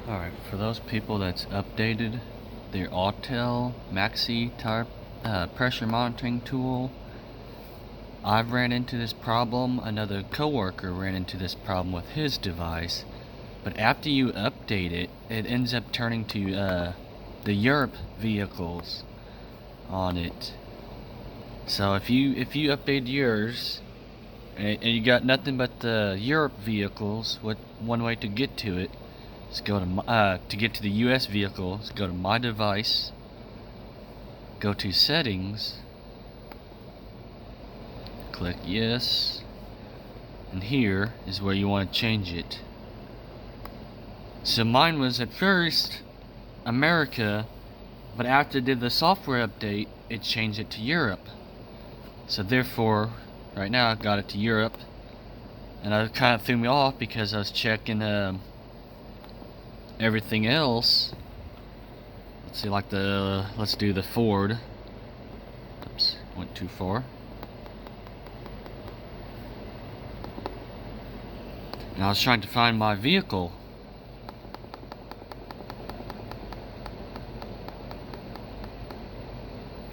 Alright, for those people that's updated their autel maxi tire pressure monitoring tool, I've ran into this problem. Another coworker ran into this problem with his device, but after you update it, it ends up turning to the Europe vehicles on it. So if you update yours and you got nothing but the Europe vehicles, one way to get to it is go to get to the US vehicles, go to My Device, go to Settings, click Yes, and here is where you want to change it. So mine was at first America, but after I did the software update, it changed it to Europe. So therefore, right now I got it to Europe, and it kind of threw me off because I was checking everything else. Let's see, like let's do the Ford. Oops, went too far. And I was trying to find my vehicle.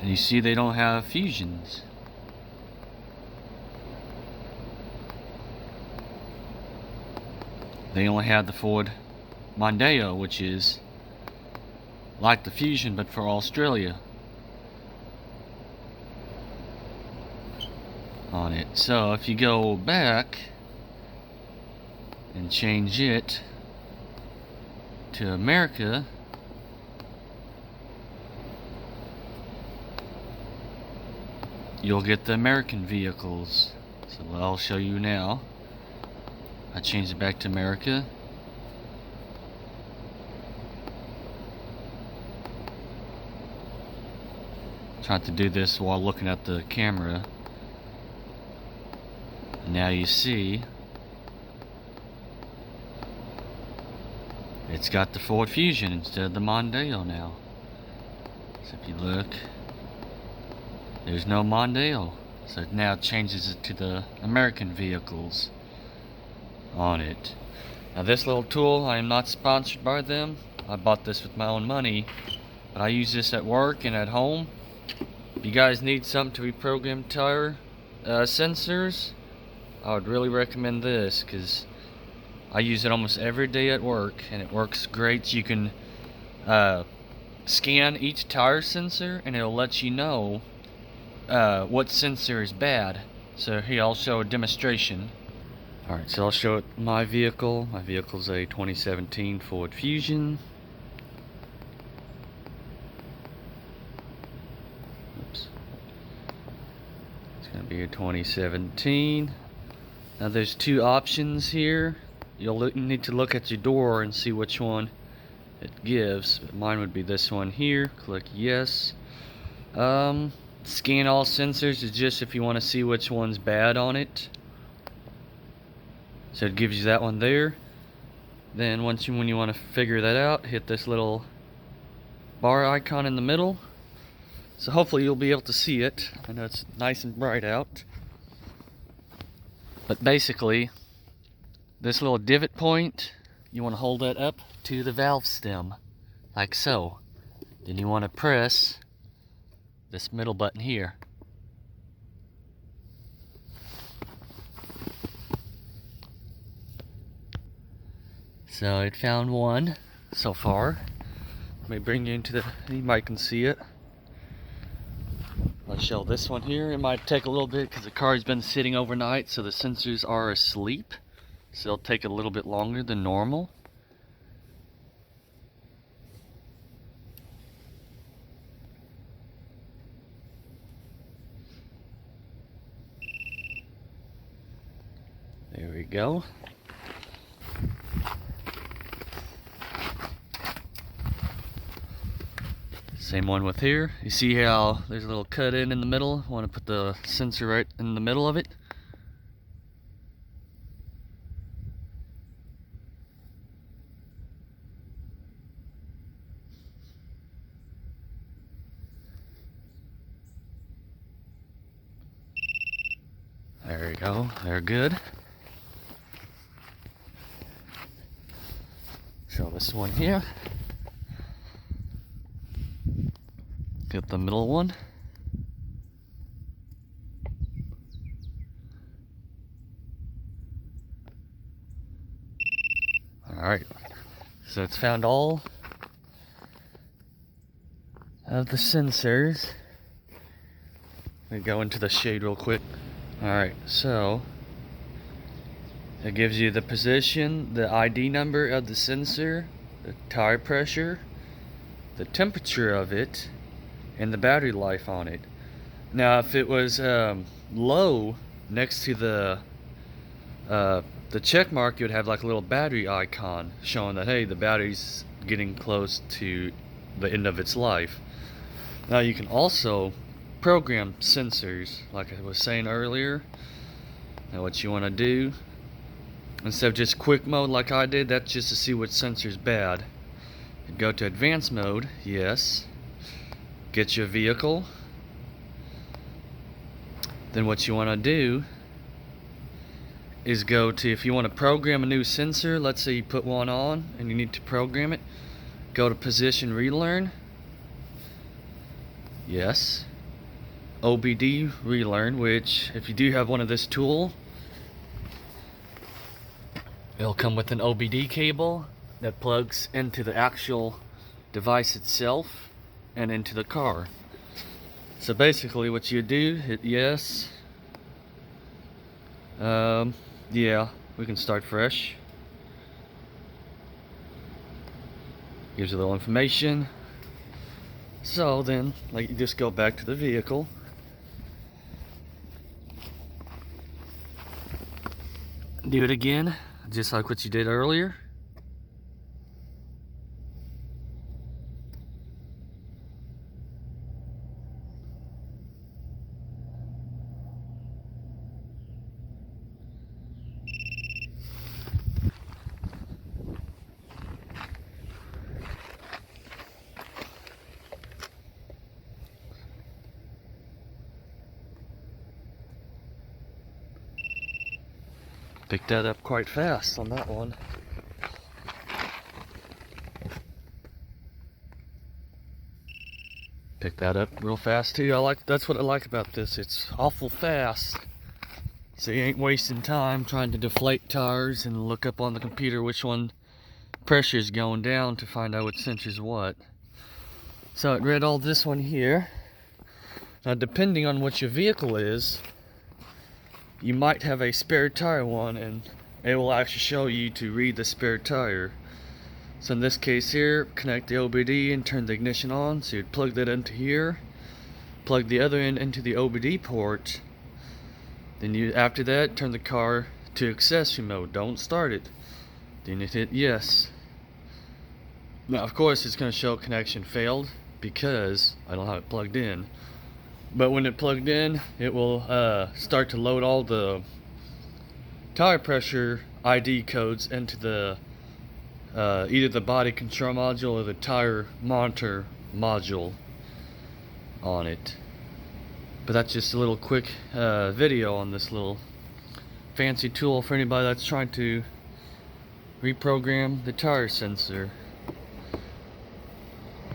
And you see they don't have fusions. They only have the Ford Mondeo, which is like the Fusion but for Australia on it. So if you go back and change it to America, you'll get the American vehicles. So I'll show you now. I changed it back to America. Tried to do this while looking at the camera. And now you see it's got the Ford Fusion instead of the Mondeo now. So if you look, there's no Mondeo. So it now changes it to the American vehicles on it. Now this little tool, I am not sponsored by them. I bought this with my own money, but I use this at work and at home. If you guys need something to reprogram tire sensors, I would really recommend this, because I use it almost every day at work and it works great. You can scan each tire sensor and it'll let you know what sensor is bad. So here I'll show a demonstration. Alright, so I'll show it my vehicle. My vehicle's a 2017 Ford Fusion. Oops. It's going to be a 2017. Now there's two options here. You'll need to look at your door and see which one it gives. Mine would be this one here. Click yes. Scan all sensors is just if you want to see which one's bad on it. So it gives you that one there. Then when you want to figure that out, hit this little bar icon in the middle. So hopefully you'll be able to see it. I know it's nice and bright out. But basically, this little divot point, you want to hold that up to the valve stem, like so. Then you want to press this middle button here. So it found one so far. Let me bring you into you might can see it. I'll show this one here. It might take a little bit because the car's been sitting overnight, so the sensors are asleep. So it'll take a little bit longer than normal. There we go. Same one with here. You see how there's a little cut in the middle? I want to put the sensor right in the middle of it. There we go. They're good. So this one here, get the middle one. Alright, so it's found all of the sensors. Let me go into the shade real quick. Alright, so it gives you the position, the ID number of the sensor, the tire pressure, the temperature of it, and the battery life on it. Now if it was low next to the check mark, you would have like a little battery icon showing that, hey, the battery's getting close to the end of its life. Now you can also program sensors, like I was saying earlier. Now what you want to do, instead of just quick mode like I did, that's just to see which sensor's bad. You go to advanced mode, yes. Get your vehicle. Then what you want to do is go to, if you want to program a new sensor, let's say you put one on and you need to program it, go to position relearn. Yes. Obd Relearn, which if you do have one of this tool, it'll come with an OBD cable that plugs into the actual device itself and into the car. So basically what you do, hit yes. Yeah, we can start fresh. Gives you a little information. So then, like, you just go back to the vehicle. Do it again, just like what you did earlier. Picked that up quite fast on that one. Picked that up real fast too. That's what I like about this. It's awful fast. So you ain't wasting time trying to deflate tires and look up on the computer which one pressure is going down to find out which sensor's what. So it read all this one here. Now depending on what your vehicle is, you might have a spare tire one, and it will actually show you to read the spare tire. So in this case here, connect the OBD and turn the ignition on. So you'd plug that into here, plug the other end into the OBD port. Then you, after that, turn the car to accessory mode. Don't start it. Then you hit yes. Now of course it's going to show connection failed because I don't have it plugged in. But when it plugged in, it will start to load all the tire pressure ID codes into the either the body control module or the tire monitor module on it. But that's just a little quick video on this little fancy tool for anybody that's trying to reprogram the tire sensor.